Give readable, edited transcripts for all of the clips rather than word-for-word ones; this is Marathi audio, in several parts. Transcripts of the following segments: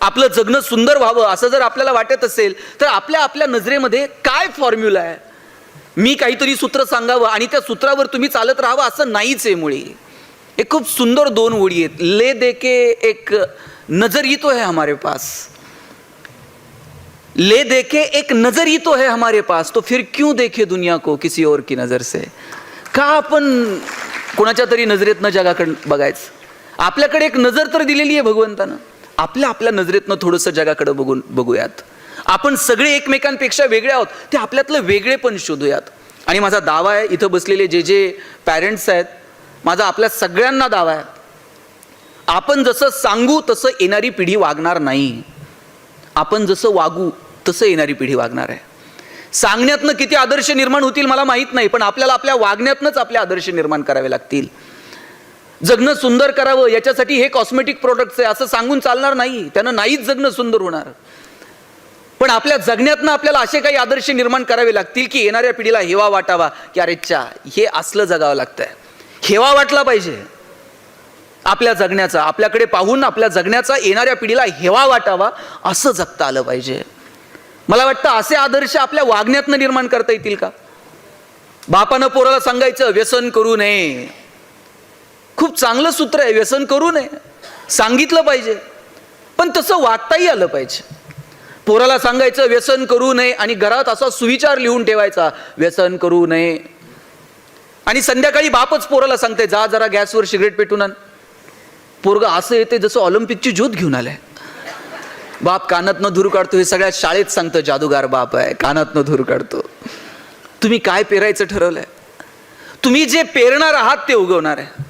आपलं जगणं सुंदर व्हावं असं जर आपल्याला वाटत असेल तर आपल्या आपल्या नजरेमध्ये काय फॉर्म्युला आहे? मी काहीतरी सूत्र सांगावं आणि त्या सूत्रावर तुम्ही चालत राहावं असं नाहीच आहे मुळी. एक खूप सुंदर 2 ओळी आहेत. ले देके एक नजर तो है हमारे पास, ले देके एक नजर तो है हमारे पास, तो फिर क्यों देखे दुनिया को किसी और की नजर से. का आपण कोणाच्या तरी नजरेतनं जगाकडे बघायचं? आपल्याकडे एक नजर तर दिलेली आहे भगवंतानं. आपल्या नजरेतनं थोडंसं जगाकडे बघूयात. आपण सगळे एकमेकांपेक्षा वेगळे आहोत, ते आपल्यातलं वेगळे पण शोधूयात. आणि माझा दावा आहे, इथं बसलेले जे पॅरेंट्स आहेत, माझा आपल्या सगळ्यांना दावा आहे, आपण जसं सांगू तसं येणारी पिढी वागणार नाही. आपण जसं वागू तसं येणारी पिढी वागणार आहे. सांगण्यातनं किती आदर्श निर्माण होतील मला माहीत नाही, पण आपल्याला आपल्या वागण्यातनंच आपले आदर्श निर्माण करावे लागतील. जगणं सुंदर करावं याच्यासाठी हे कॉस्मेटिक प्रोडक्ट्स आहे असं सांगून चालणार नाही, त्यानं नाहीच जगणं सुंदर होणार. पण आपल्या जगण्यातनं आपल्याला असे काही आदर्श निर्माण करावे लागतील की येणाऱ्या पिढीला हेवा वाटावा की अरे च्या, हे असलं जगावं लागतंय. हेवा वाटला पाहिजे आपल्या जगण्याचा, आपल्याकडे पाहून आपल्या जगण्याचा येणाऱ्या पिढीला हेवा वाटावा असं जगता आलं पाहिजे. मला वाटतं असे आदर्श आपल्या वागण्यातनं निर्माण करता येतील का? बापानं पोराला सांगायचं व्यसन करू नये, खूप चांगलं सूत्र आहे, व्यसन करू नये सांगितलं पाहिजे, पण तसं वागताही आलं पाहिजे. पोराला सांगायचं व्यसन करू नये आणि घरात असा सुविचार लिहून ठेवायचा व्यसन करू नये, आणि संध्याकाळी बापच पोराला सांगते जा जरा गॅसवर सिगरेट पेटून आण. पोरग असं येते जसं ऑलिम्पिकची ज्योत घेऊन आलाय. बाप कानातनं धूर काढतो, हे सगळ्या शाळेत सांगतं जादूगार बाप आहे, कानातनं धूर काढतो. तुम्ही काय पेरायचं ठरवलंय? तुम्ही जे पेरणार आहात ते उगवणार आहे.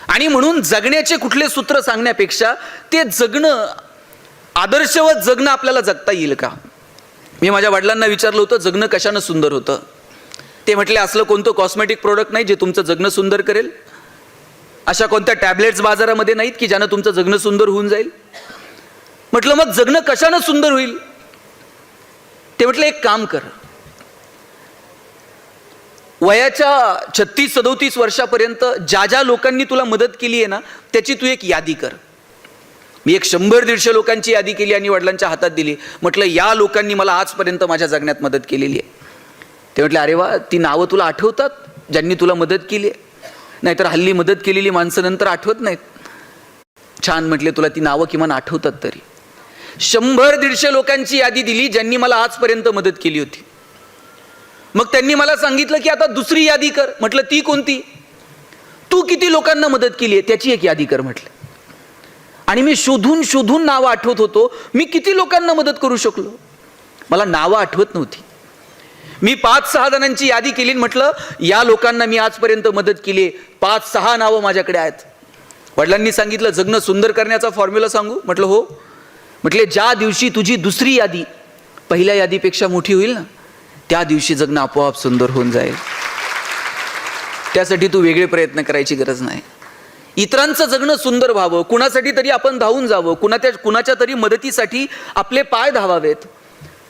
आणि म्हणून जगण्याचे कुठले सूत्र सांगण्यापेक्षा ते जगणं, आदर्शवत जगणं आपल्याला जगता येईल का? मी माझ्या वडिलांना विचारलं होतं जगणं कशानं सुंदर होतं. ते म्हटले असलं कोणतं कॉस्मेटिक प्रोडक्ट नाही जे तुमचं जगणं सुंदर करेल. अशा कोणत्या टॅबलेट्स बाजारामध्ये नाहीत की ज्यानं तुमचं जगणं सुंदर होऊन जाईल. म्हटलं मग जगणं कशानं सुंदर होईल? ते म्हटलं एक काम कर, वयाच्या 36-37 वर्षापर्यंत ज्या ज्या लोकांनी तुला मदत केली आहे ना त्याची तू एक यादी कर. मी एक 100-150 लोकांची यादी केली आणि वडिलांच्या हातात दिली. म्हटलं या लोकांनी मला आजपर्यंत माझ्या जगण्यात मदत केलेली आहे. ते म्हटले अरे वा, ती नावं तुला आठवतात ज्यांनी तुला मदत केली आहे? नाहीतर हल्ली मदत केलेली माणसं नंतर आठवत नाहीत. छान, म्हटले तुला ती नावं किमान आठवतात तरी. 100-150 लोकांची यादी दिली ज्यांनी मला आजपर्यंत मदत केली होती. मग त्यांनी मला सांगितलं की आता दुसरी यादी कर. म्हटलं ती कोणती? तू किती लोकांना मदत केली आहे त्याची एक यादी कर म्हटलं. आणि मी शोधून शोधून नावं आठवत होतो, मी किती लोकांना मदत करू शकलो. मला नावं आठवत नव्हती. मी 5-6 जणांची यादी केली. म्हटलं या लोकांना मी आजपर्यंत मदत केली आहे, 5-6 नावं माझ्याकडे आहेत. वडिलांनी सांगितलं जगणं सुंदर करण्याचा फॉर्म्युला सांगू? म्हटलं हो. म्हटले ज्या दिवशी तुझी दुसरी यादी पहिल्या यादीपेक्षा मोठी होईल ना त्या दिवशी जगणं आपोआप सुंदर होऊन जाईल. त्यासाठी तू वेगळे प्रयत्न करायची गरज नाही. इतरांचं जगणं सुंदर व्हावं, कुणासाठी तरी आपण धावून जावं, कुणाच्या तरी मदतीसाठी आपले पाय धावावेत,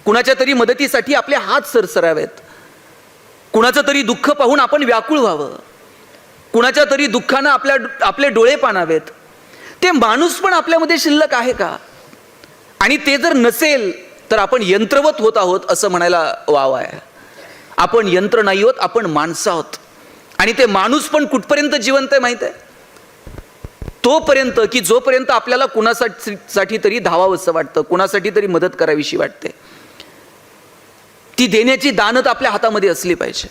कुणाच्या तरी मदतीसाठी आपले हात सरसरावेत, कुणाचं तरी दुःख पाहून आपण व्याकुळ व्हावं, कुणाच्या तरी दुःखानं आपले डोळे पाणावेत. ते माणूस पण आपल्यामध्ये शिल्लक आहे का? आणि ते जर नसेल तर आपण यंत्रवत होत आहोत असं म्हणायला वाव आहे. आपण यंत्र नाही आहोत, आपण माणसं आहोत. आणि ते माणूस पण कुठपर्यंत जिवंत आहे माहित आहे? तोपर्यंत की जोपर्यंत आपल्याला कुणासाठी तरी धावावंसं वाटतं, कुणासाठी तरी मदत करावीशी वाटते. ती देण्याची दानत आपल्या हातामध्ये असली पाहिजे.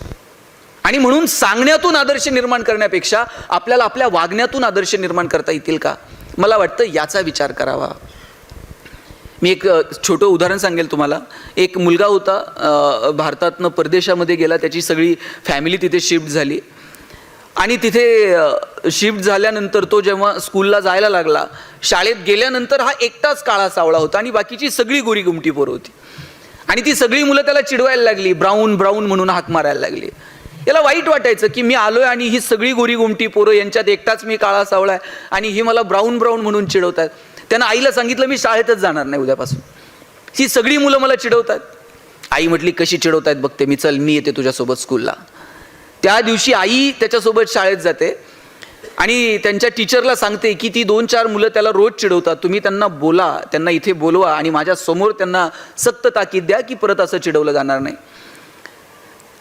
आणि म्हणून सांगण्यातून आदर्श निर्माण करण्यापेक्षा आपल्याला आपल्या वागण्यातून आदर्श निर्माण करता येतील का, मला वाटतं याचा विचार करावा. मी एक छोटं उदाहरण सांगेल तुम्हाला. एक मुलगा होता, भारतातनं परदेशामध्ये गेला, त्याची सगळी फॅमिली तिथे शिफ्ट झाली. आणि तिथे शिफ्ट झाल्यानंतर तो जेव्हा स्कूलला जायला लागला, शाळेत गेल्यानंतर हा एकटाच काळा सावळा होता आणि बाकीची सगळी गोरी गुमटी पोरं होती. आणि ती सगळी मुलं त्याला चिडवायला लागली, ब्राऊन ब्राऊन म्हणून हाक मारायला लागली. याला वाईट वाटायचं की मी आलोय आणि ही सगळी गोरी गुमटी पोरं, यांच्यात एकटाच मी काळा सावळा आहे आणि ही मला ब्राऊन ब्राऊन म्हणून चिडवतात. त्यानं आईला सांगितलं मी शाळेतच जाणार नाही उद्यापासून, ही सगळी मुलं मला चिडवतात. आई म्हटली कशी चिडवतायत बघते मी, चल मी येते तुझ्यासोबत स्कूलला. त्या दिवशी आई त्याच्यासोबत शाळेत जाते. आणि त्यांच्या टीचरला सांगते की ती 2-4 मुलं त्याला रोज चिडवतात, तुम्ही त्यांना बोला, त्यांना इथे बोलवा आणि माझ्या समोर त्यांना सक्त ताकीद द्या की परत असं चिडवलं जाणार नाही.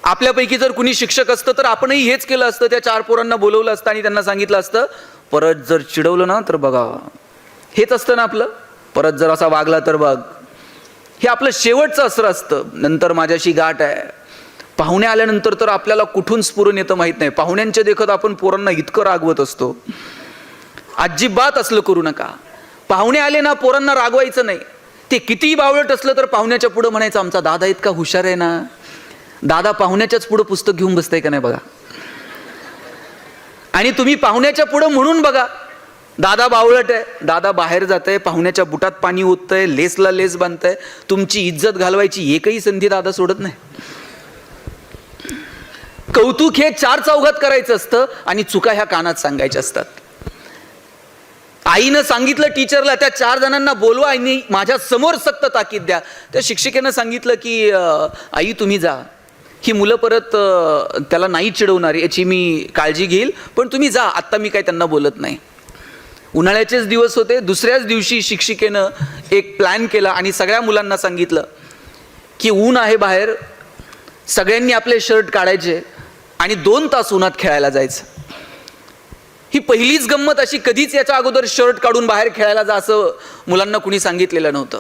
आपल्यापैकी जर कुणी शिक्षक असतं तर आपणही हेच केलं असतं, त्या 4 पोरांना बोलवलं असतं आणि त्यांना सांगितलं असतं परत जर चिडवलं ना तर बघा. हेच असतं ना आपलं, परत जर असा वागला तर बघ. हे आपलं शेवटचं अस्त्र असतं. नंतर माझ्याशी गाठ आहे. पाहुणे आल्यानंतर तर आपल्याला कुठून स्फुरण येतं माहित नाही. पाहुण्यांच्या देखत आपण पोरांना इतकं रागवत असतो. अजिबात असलं करू नका. पाहुणे आले ना पोरांना रागवायचं नाही. ते कितीही बावळट असलं तर पाहुण्याच्या पुढं म्हणायचं आमचा दादा इतका हुशार आहे ना. दादा पाहुण्याच्याच पुढं पुस्तक घेऊन बसताय का नाही बघा. आणि तुम्ही पाहुण्याच्या पुढं म्हणून बघा दादा बावळट आहे, दादा बाहेर जात आहे, पाहुण्याच्या बुटात पाणी ओततंय, लेसला लेस बांधतंय, तुमची इज्जत घालवायची एकही संधी दादा सोडत नाही. कौतुक हे 4 चौघात करायचं असतं आणि चुका ह्या कानात सांगायच्या असतात. आईनं सांगितलं टीचरला त्या 4 जणांना बोलवा आणि माझ्या समोर सक्त ताकीद द्या. त्या शिक्षिकेनं सांगितलं की आई तुम्ही जा, ही मुलं परत त्याला नाही चिडवणार याची मी काळजी घेईल, पण तुम्ही जा, आत्ता मी काय त्यांना बोलत नाही. उन्हाळ्याचेच दिवस होते. दुसऱ्याच दिवशी शिक्षिकेनं एक प्लॅन केला आणि सगळ्या मुलांना सांगितलं की ऊन आहे बाहेर, सगळ्यांनी आपले शर्ट काढायचे आणि 2 तास उन्हात खेळायला जायचं. ही पहिलीच गंमत अशी. कधीच याच्या अगोदर शर्ट काढून बाहेर खेळायला जा असं मुलांना कुणी सांगितलेलं नव्हतं.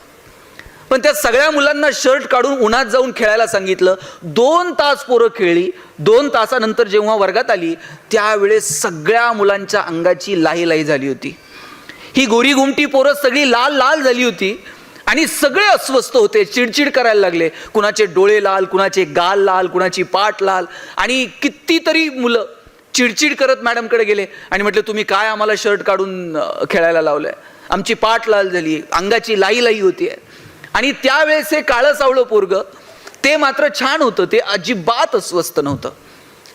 पण त्या सगळ्या मुलांना शर्ट काढून उन्हात जाऊन खेळायला सांगितलं. 2 तास पोरं खेळली. 2 तासानंतर जेव्हा वर्गात आली त्यावेळेस सगळ्या मुलांच्या अंगाची लाही लाही झाली होती. ही गोरी गुमटी पोरं सगळी लाल लाल झाली होती आणि सगळे अस्वस्थ होते, चिडचिड करायला लागले. कुणाचे डोळे लाल, कुणाचे गाल लाल, कुणाची पाठ लाल. आणि कितीतरी मुलं चिडचिड करत मॅडमकडे गेले आणि म्हटलं तुम्ही काय आम्हाला शर्ट काढून खेळायला लावलंय, आमची पाठ लाल झाली, अंगाची लाई लाई होतीये. आणि त्यावेळेस हे काळं सावळं पोरग ते मात्र छान होतं, ते अजिबात अस्वस्थ नव्हतं.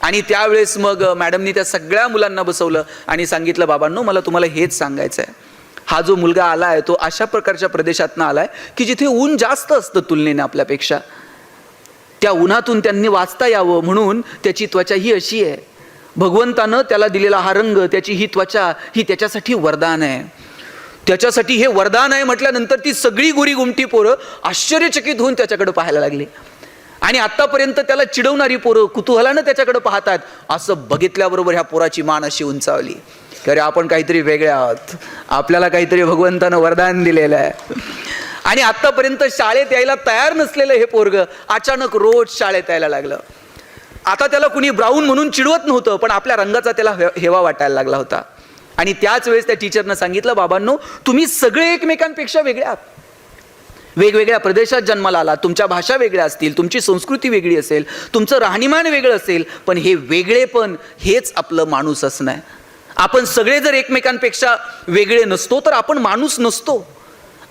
आणि त्यावेळेस मग मॅडमनी त्या सगळ्या मुलांना बसवलं आणि सांगितलं बाबांनो मला तुम्हाला हेच सांगायचं आहे, हा जो मुलगा आला आहे तो अशा प्रकारच्या प्रदेशातनं आलाय की जिथे ऊन जास्त असतं तुलनेने आपल्यापेक्षा. त्या उन्हातून त्यांनी वाचता यावं म्हणून त्याची त्वचा ही अशी आहे. भगवंतानं त्याला दिलेला हा रंग, त्याची ही त्वचा, ही त्याच्यासाठी वरदान आहे. त्याच्यासाठी हे वरदान आहे म्हटल्यानंतर ती सगळी गोरी गुमटी पोरं आश्चर्यचकित होऊन त्याच्याकडे पाहायला लागली. आणि आतापर्यंत त्याला चिडवणारी पोरं कुतूहलानं त्याच्याकडे पाहतात. असं बघितल्याबरोबर ह्या पोराची मान अशी उंचावली की अरे आपण काहीतरी वेगळे आहोत, आपल्याला काहीतरी भगवंतानं वरदान दिलेलं आहे. आणि आतापर्यंत शाळेत यायला तयार नसलेलं हे पोरग अचानक रोज शाळेत यायला लागलं. आता त्याला कुणी ब्राऊन म्हणून चिडवत नव्हतं, पण आपल्या रंगाचा त्याला हेवा वाटायला लागला होता. आणि त्याच वेळेस त्या टीचरनं सांगितलं बाबांनो तुम्ही सगळे एकमेकांपेक्षा वेगळे आहात. वेगवेगळ्या प्रदेशात जन्माला आला, तुमच्या भाषा वेगळ्या असतील, तुमची संस्कृती वेगळी असेल, तुमचं राहणीमान वेगळं असेल, पण हे वेगळेपण हेच आपलं माणूस असणं आहे. आपण सगळे जर एकमेकांपेक्षा वेगळे नसतो तर आपण माणूस नसतो.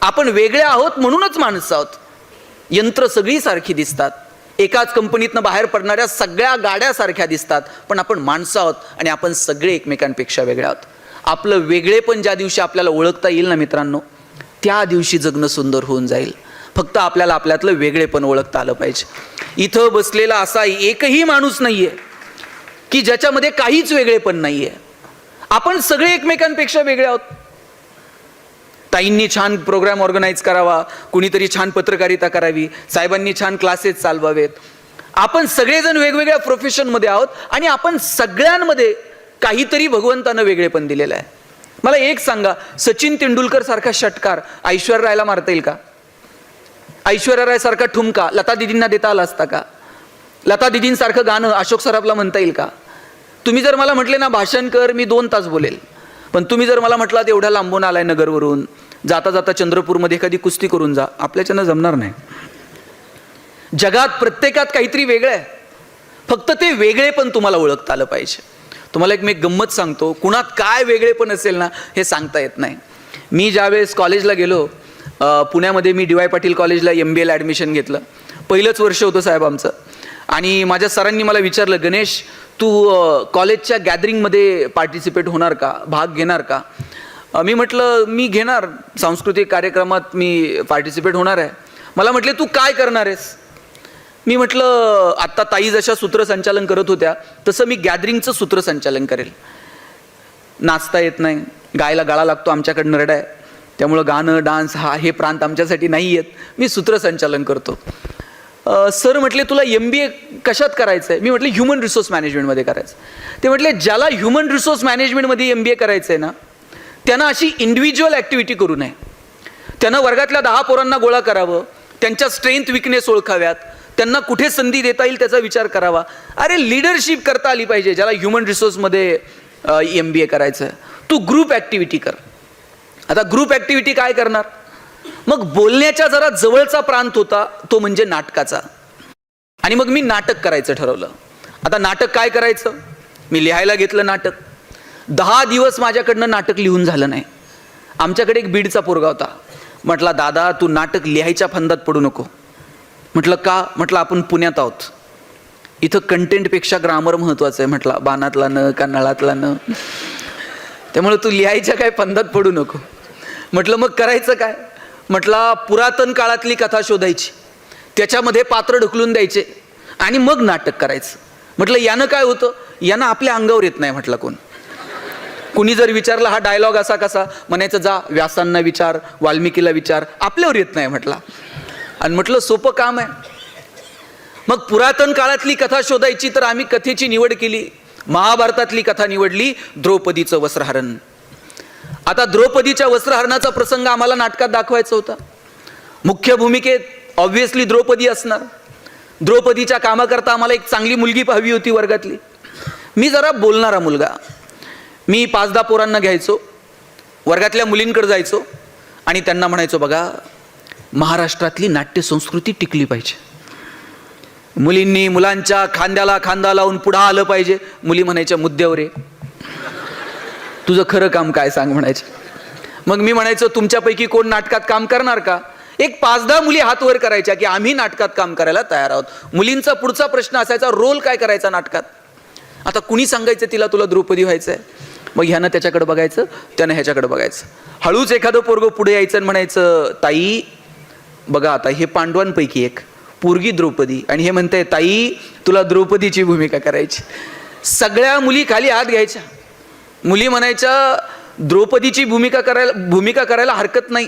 आपण वेगळे आहोत म्हणूनच माणसं आहोत. यंत्र सगळी सारखी दिसतात, एकाच कंपनीतनं बाहेर पडणाऱ्या सगळ्या गाड्या सारख्या दिसतात, पण आपण माणसं आहोत आणि आपण सगळे एकमेकांपेक्षा वेगळे आहोत. आपलं वेगळेपण ज्या दिवशी आपल्याला ओळखता येईल ना मित्रांनो, त्या दिवशी जगणं सुंदर होऊन जाईल. फक्त आपल्याला आपल्यातलं वेगळेपण ओळखता आलं पाहिजे. इथं बसलेला असा एकही माणूस नाहीये की ज्याच्यामध्ये काहीच वेगळेपण नाहीये. आपण सगळे एकमेकांपेक्षा वेगळे आहोत. ताईंनी छान प्रोग्राम ऑर्गनाईज करावा, कुणीतरी छान पत्रकारिता करावी, साहेबांनी छान क्लासेस चालवावेत. आपण सगळेजण वेगवेगळ्या प्रोफेशनमध्ये आहोत आणि आपण सगळ्यांमध्ये काहीतरी भगवंतानं वेगळेपण दिलेलं आहे. मला एक सांगा, सचिन तेंडुलकर सारखा षटकार ऐश्वर्या रायला मारता येईल का? ऐश्वर्या राय सारखा ठुमका लता दिदींना देता आला असता का? लता दिदींसारखं गाणं अशोक सराफला म्हणता येईल का? तुम्ही जर मला म्हटले ना भाषण कर, मी 2 तास बोलेल. पण तुम्ही जर मला म्हटलात एवढ्या लांबून आलाय नगरवरून, जाता जाता चंद्रपूरमध्ये एखादी कुस्ती करून जा, आपल्याच्यानं जमणार नाही. जगात प्रत्येकात काहीतरी वेगळं आहे. फक्त ते वेगळेपण तुम्हाला ओळखता आलं पाहिजे. तुम्हाला मी एक गंमत सांगतो, कुणात काय वेगळेपण असेल ना हे सांगता येत नाही. मी ज्यावेळेस कॉलेजला गेलो, पुण्यामध्ये मी DY पाटील कॉलेजला MBA ला ॲडमिशन घेतलं. पहिलंच वर्ष होतं साहेब आमचं. आणि माझ्या सरांनी मला विचारलं, गणेश तू कॉलेजच्या गॅदरिंगमध्ये पार्टिसिपेट होणार का, भाग घेणार का? मी म्हटलं मी घेणार, सांस्कृतिक कार्यक्रमात मी पार्टिसिपेट होणार आहे. मला म्हटले तू काय करणार आहेस? मी म्हटलं आत्ता ताई जशा सूत्रसंचालन करत होत्या तसं मी गॅदरिंगचं सूत्रसंचालन करेल. नाचता येत नाही, गायला गळा लागतो, आमच्याकडे नरडा आहे, त्यामुळं गाणं डान्स हे प्रांत आमच्यासाठी नाही आहेत. मी सूत्रसंचालन करतो. सर म्हटले तुला MBA कशात करायचं आहे? मी म्हटलं ह्युमन रिसोर्स मॅनेजमेंटमध्ये करायचं. ते म्हटले ज्याला ह्युमन रिसोर्स मॅनेजमेंटमध्ये MBA करायचं आहे ना, त्यांना अशी इंडिव्हिज्युअल ॲक्टिव्हिटी करू नये. त्यानं वर्गातल्या 10 पोरांना गोळा करावं, त्यांच्या स्ट्रेंथ विकनेस ओळखाव्यात, त्यांना कुठे संधी देता येईल त्याचा विचार करावा. अरे लिडरशिप करता आली पाहिजे ज्याला ह्युमन रिसोर्समध्ये MBA करायचं आहे. तू ग्रुप ॲक्टिव्हिटी कर. आता ग्रुप ॲक्टिव्हिटी काय करणार? मग बोलण्याच्या जरा जवळचा प्रांत होता तो म्हणजे नाटकाचा. आणि मग मी नाटक करायचं ठरवलं. आता नाटक काय करायचं? मी लिहायला घेतलं नाटक. 10 दिवस माझ्याकडनं नाटक लिहून झालं नाही. आमच्याकडे एक बीडचा पोरगा होता. म्हटला दादा तू नाटक लिहायच्या फंदात पडू नको. म्हटलं का? म्हटलं आपण पुण्यात आहोत, इथं कंटेंटपेक्षा ग्रामर महत्त्वाचं आहे. म्हटलं बाणातला न का नळातला न, त्यामुळे तू लिहायच्या काय फंदात पडू नको. म्हटलं मग करायचं काय? म्हटलं पुरातन काळातली कथा शोधायची, त्याच्यामध्ये पात्र ढकलून द्यायचे आणि मग नाटक करायचं. म्हटलं यानं काय होतं? यानं आपल्या अंगावर येत नाही. म्हटलं कुणी जर विचारलं हा डायलॉग असा कसा, म्हणायचं जा व्यासांना विचार, वाल्मिकीला विचार, आपल्यावर येत नाही. म्हटलं आणि म्हटलं सोपं काम आहे. मग पुरातन काळातली कथा शोधायची तर आम्ही कथेची निवड केली. महाभारतातली कथा निवडली, द्रौपदीचं वस्त्रहरण. आता द्रौपदीच्या वस्त्रहरणाचा प्रसंग आम्हाला नाटकात दाखवायचा होता. मुख्य भूमिकेत ऑब्व्हियसली द्रौपदी असणार. द्रौपदीच्या कामाकरता आम्हाला एक चांगली मुलगी हवी होती वर्गातली. मी जरा बोलणारा मुलगा. मी 5-10 पोरांना घ्यायचो, वर्गातल्या मुलींकडे जायचो आणि त्यांना म्हणायचो बघा महाराष्ट्रातली नाट्य संस्कृती टिकली पाहिजे. मुलींनी मुलांच्या खांद्याला खांदा लावून पुढं आलं पाहिजे. मुली म्हणायच्या मुद्द्यावर आहे, तुझं खरं काम काय सांग म्हणायचे. मग मी म्हणायचो तुमच्यापैकी कोण नाटकात काम करणार का? एक 5-10 मुली हात वर करायच्या की आम्ही नाटकात काम करायला तयार आहोत. मुलींचा पुढचा प्रश्न असायचा रोल काय करायचा नाटकात. आता कुणी सांगायचं तिला तुला द्रौपदी व्हायचं आहे. मग ह्यानं त्याच्याकडे बघायचं, त्यानं ह्याच्याकडे बघायचं. हळूच एखादं पोरगं पुढे यायचं आणि म्हणायचं ताई बघा आता हे पांडवांपैकी एक पोरगी द्रौपदी, आणि हे म्हणते ताई तुला द्रौपदीची भूमिका करायची. सगळ्या मुली खाली हात घ्यायच्या. मुली म्हणायच्या द्रौपदीची भूमिका करायला हरकत नाही,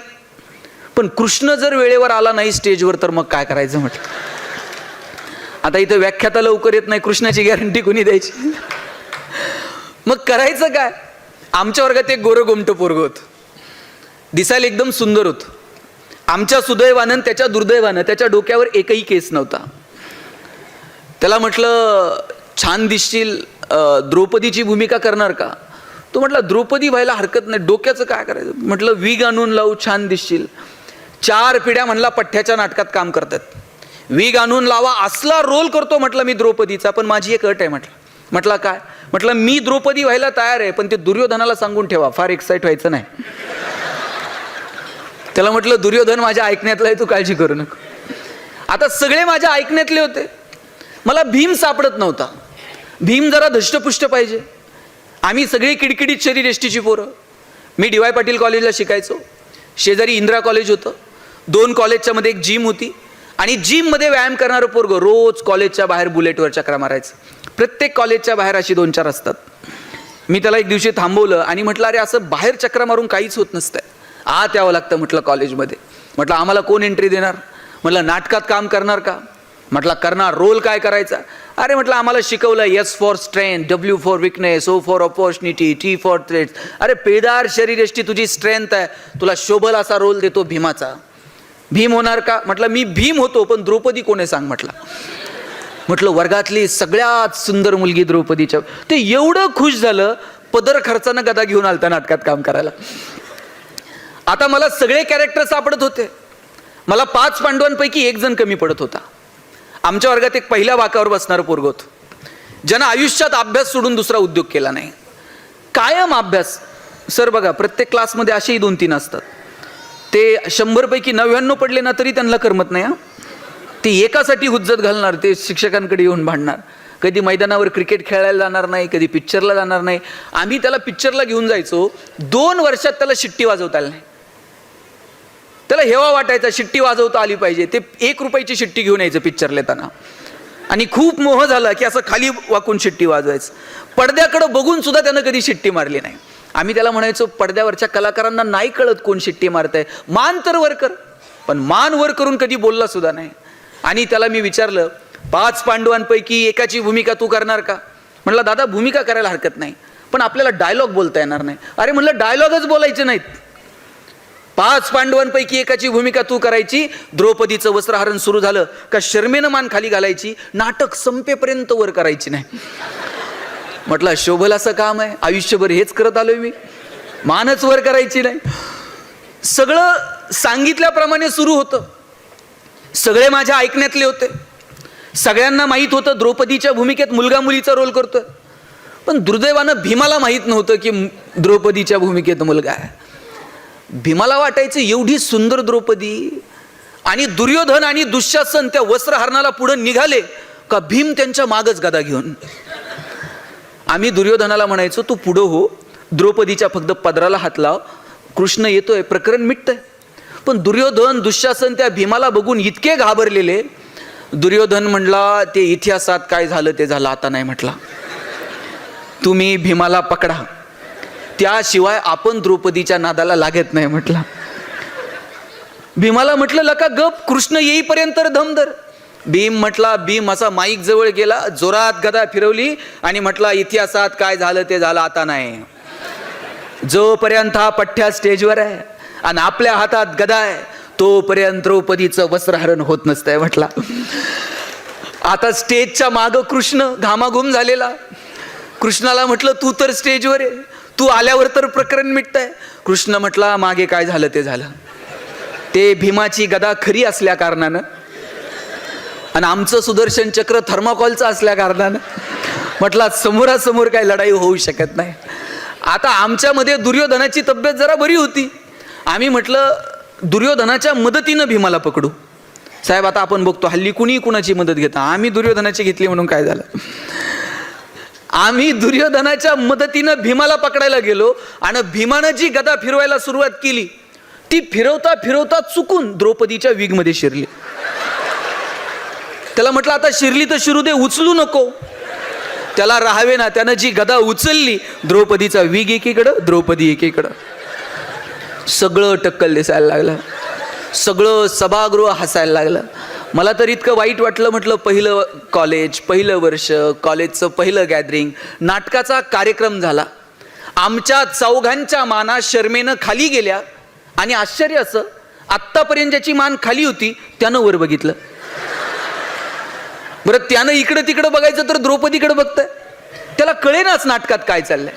पण कृष्ण जर वेळेवर आला नाही स्टेजवर तर मग काय करायचं म्हटलं. आता इथं व्याख्याता लवकर येत नाही, कृष्णाची गॅरंटी कोणी द्यायची? मग करायचं काय? आमच्या वर्गात एक गोरं गोमटं पोरगं होतं, दिसायला एकदम सुंदर होतं. आमच्या सुदैवानं त्याच्या दुर्दैवानं त्याच्या डोक्यावर एकही केस नव्हता. त्याला म्हटलं छान दिसशील, द्रौपदीची भूमिका करणार का? तो म्हटला द्रौपदी व्हायला हरकत नाही, डोक्याचं काय करायचं? म्हटलं विग आणून लावू, छान दिसशील. 4 पिढ्या म्हणला पठ्ठ्याच्या नाटकात काम करतात, विग आणून लावा, असला रोल करतो म्हटलं मी द्रौपदीचा, पण माझी एक अट आहे म्हटलं. म्हटलं काय? म्हटलं मी द्रौपदी व्हायला तयार आहे, पण ते दुर्योधनाला सांगून ठेवा, फार एक्साइट व्हायचं नाही. त्याला म्हटलं दुर्योधन माझ्या ऐकण्यातला आहे, तू काळजी करू नको. आता सगळे माझ्या ऐकण्यातले होते, मला भीम सापडत नव्हता. भीम जरा धष्टपुष्ट पाहिजे. आम्ही सगळी किडकिडीत शरीर एसटीची पोरं. मी DY पाटील कॉलेजला शिकायचो, शेजारी इंदिरा कॉलेज होतं. 2 कॉलेजच्या मध्ये एक जिम होती, आणि जिममध्ये व्यायाम करणारं पोरगं रोज कॉलेजच्या बाहेर बुलेटवर चक्रा मारायचं. प्रत्येक कॉलेजच्या बाहेर अशी 2-4 असतात. मी त्याला एक दिवशी थांबवलं आणि म्हटलं अरे असं बाहेर चक्रा मारून काहीच होत नसतंय, आत यावं लागतं म्हटलं कॉलेजमध्ये. म्हटलं आम्हाला कोण एंट्री देणार? म्हटलं नाटकात काम करणार का? म्हटलं करणार. रोल काय करायचा? अरे म्हटलं आम्हाला शिकवलं S for strength, W for weakness, O for opportunity, T for threats. अरे पेदार शरीरयष्टी तुझी स्ट्रेंथ आहे, तुला शोभल असा रोल देतो भीमाचा. भीम होणार का? म्हटलं मी भीम होतो, पण द्रौपदी कोण आहे सांग म्हटलं. म्हटलं वर्गातली सगळ्यात सुंदर मुलगी द्रौपदीच्या. ते एवढं खुश झालं, पदर खर्चानं गदा घेऊन आलता नाटकात काम करायला. आता मला सगळे कॅरेक्टर सापडत होते. मला 5 पांडवांपैकी 1 जण कमी पडत होता. आमच्या वर्गात एक पहिल्या वाकावर बसणारं पोरगं होतं, ज्यानं आयुष्यात अभ्यास सोडून दुसरा उद्योग केला नाही. कायम अभ्यास. सर बघा प्रत्येक क्लासमध्ये असेही 2-3 असतात, ते 100 पैकी 99 पडले ना तरी त्यांना करमत नाही. ते एकासाठी हुज्जत घालणार, ते शिक्षकांकडे येऊन भांडणार. कधी मैदानावर क्रिकेट खेळायला जाणार नाही, कधी पिक्चरला जाणार नाही. आम्ही त्याला पिक्चरला घेऊन जायचो, 2 वर्षात त्याला शिट्टी वाजवता आली नाही. त्याला हेवा वाटायचा शिट्टी वाजवता आली पाहिजे. ते 1 रुपयाची शिट्टी घेऊन यायचं पिक्चर येताना, आणि खूप मोह झाला की असं खाली वाकून शिट्टी वाजवायचं. पडद्याकडे बघून सुद्धा त्यानं कधी शिट्टी मारली नाही. आम्ही त्याला म्हणायचो, पडद्यावरच्या कलाकारांना नाही कळत कोण शिट्टी मारताय, मान तर वर कर. पण मान वर करून कधी बोलला सुद्धा नाही. आणि त्याला मी विचारलं, 5 पांडवांपैकी एकाची भूमिका तू करणार का? म्हटलं दादा भूमिका करायला हरकत नाही, पण आपल्याला डायलॉग बोलता येणार नाही. अरे म्हटलं डायलॉगच बोलायचे नाहीत. 5 पांडवांपैकी एकाची भूमिका तू करायची. द्रौपदीचं वस्त्रहरण सुरू झालं का शर्मेनं मान खाली घालायची, नाटक संपेपर्यंत वर करायची नाही. म्हटलं शोभल असं काम आहे, आयुष्यभर हेच करत आलोय मी, मानच वर करायची नाही. सगळं सांगितल्याप्रमाणे सुरू होतं. सगळे माझ्या ऐकण्यातले होते. सगळ्यांना माहीत होतं द्रौपदीच्या भूमिकेत मुलगा मुलीचा रोल करतोय. पण दुर्दैवानं भीमाला माहीत नव्हतं की द्रौपदीच्या भूमिकेत मुलगा आहे. भीमाला वाटायचं एवढी सुंदर द्रौपदी, आणि दुर्योधन आणि दुःशासन त्या वस्त्रहरणाला पुढे निघाले का भीम त्यांच्या मागच गदा घेऊन. आम्ही दुर्योधनाला म्हणायचो तू पुढं हो, द्रौपदीच्या फक्त पदराला हात लाव, कृष्ण येतोय, प्रकरण मिटतंय. पण दुर्योधन दुःशासन त्या भीमाला बघून इतके घाबरलेले. दुर्योधन म्हणला ते इतिहासात काय झालं ते झालं, आता नाही म्हटला. तुम्ही भीमाला पकडा, त्याशिवाय आपण द्रौपदीच्या नादाला लागत नाही म्हटला. भीमाला म्हटलं लका गप, कृष्ण येईपर्यंत दम धर. भीम म्हटला, भीम असा माईक जवळ गेला, जोरात गदा फिरवली आणि म्हटला इतिहासात काय झालं ते झालं, आता नाही. जोपर्यंत हा पठ्ठ्या स्टेजवर आहे आणि आपल्या हातात गदा आहे तोपर्यंत द्रौपदीचं वस्त्रहरण होत नसतंय म्हटला. आता स्टेजच्या मागं कृष्ण घामाघूम झालेला. कृष्णाला म्हटलं तू तर स्टेजवर आहे, तू आल्यावर तर प्रकरण मिटतंय. कृष्ण म्हटला मागे काय झालं ते झालं. ते भीमाची गदा खरी असल्या कारणानं आणि आमचं सुदर्शन चक्र थर्माकॉलचं असल्या कारणानं म्हटला समोरासमोर काय लढाई होऊ शकत नाही. आता आमच्यामध्ये दुर्योधनाची तब्येत जरा बरी होती. आम्ही म्हटलं दुर्योधनाच्या मदतीनं भीमाला पकडू. साहेब आता आपण बघतो हल्ली कुणी कुणाची मदत घेता, आम्ही दुर्योधनाची घेतली म्हणून काय झालं. आम्ही दुर्योधनाच्या मदतीनं भीमाला पकडायला गेलो आणि भीमानं जी गदा फिरवायला सुरुवात केली ती फिरवता फिरवता चुकून द्रौपदीच्या विगमध्ये शिरली. त्याला म्हटलं आता शिरली तर शिरू दे, उचलू नको. त्याला राहावे ना, त्यानं जी गदा उचलली, द्रौपदीचा विग एकीकडं, द्रौपदी एकीकडं. सगळं टक्कल दिसायला लागलं, सगळं सभागृह हसायला लागलं. मला तर इतकं वाईट वाटलं. म्हटलं पहिलं कॉलेज, पहिलं वर्ष, कॉलेजचं पहिलं गॅदरिंग, नाटकाचा कार्यक्रम झाला. आमच्या चौघांच्या माना शर्मेनं खाली गेल्या आणि आश्चर्य असं, आत्तापर्यंत ज्याची मान खाली होती त्यानं वर बघितलं. बरं त्यानं इकडं तिकडं बघायचं तर द्रौपदीकडे बघतंय. त्याला कळेनाच नाटकात काय चाललंय.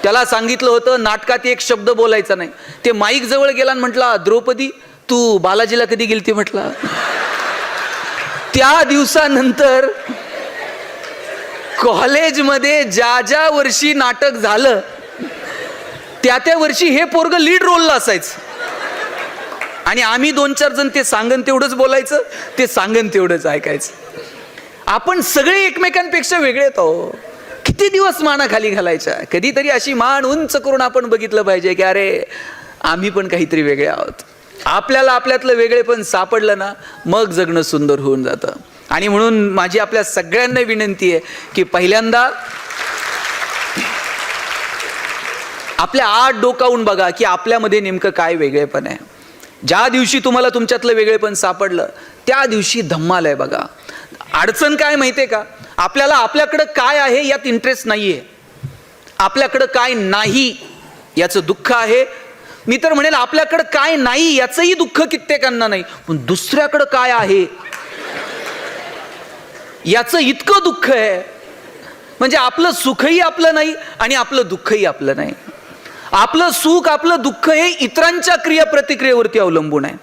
त्याला सांगितलं होतं नाटकात एक शब्द बोलायचा नाही. ते माईक जवळ गेला आणि म्हटला द्रौपदी तू बालाजीला कधी गेलती म्हटला. त्या दिवसानंतर कॉलेजमध्ये ज्या ज्या वर्षी नाटक झालं त्या वर्षी हे पोरग लीड रोलला असायचं आणि आम्ही 2-4 जण ते सांगन तेवढंच बोलायचं, ते सांगन तेवढंच ऐकायचं. आपण सगळे एकमेकांपेक्षा वेगळे आहोत. किती दिवस माना खाली घालायच्या. कधीतरी अशी मान उंच करून आपण बघितलं पाहिजे की अरे आम्ही पण काहीतरी वेगळे आहोत. आपल्याला आपल्यातलं वेगळेपण सापडलं ना मग जगणं सुंदर होऊन जातं. आणि म्हणून माझी आपल्या सगळ्यांना विनंती आहे की पहिल्यांदा आपल्या आत डोकावून बघा की आपल्यामध्ये नेमकं काय वेगळेपण आहे. ज्या दिवशी तुम्हाला तुमच्यातलं वेगळेपण सापडलं त्या दिवशी धम्माल आहे बघा. अडचण काय माहितीये का, आपल्याला आपल्याकडं काय आहे यात इंटरेस्ट नाहीये, आपल्याकडं काय नाही याचं दुःख आहे. मी तर म्हणेल आपल्याकडं काय नाही याचंही दुःख कित्येकांना नाही, पण दुसऱ्याकडं काय आहे याचं इतकं दुःख आहे. म्हणजे आपलं सुखही आपलं नाही आणि आपलं दुःखही आपलं नाही. आपलं सुख आपलं दुःख हे इतरांच्या क्रिया प्रतिक्रियेवरती अवलंबून आहे.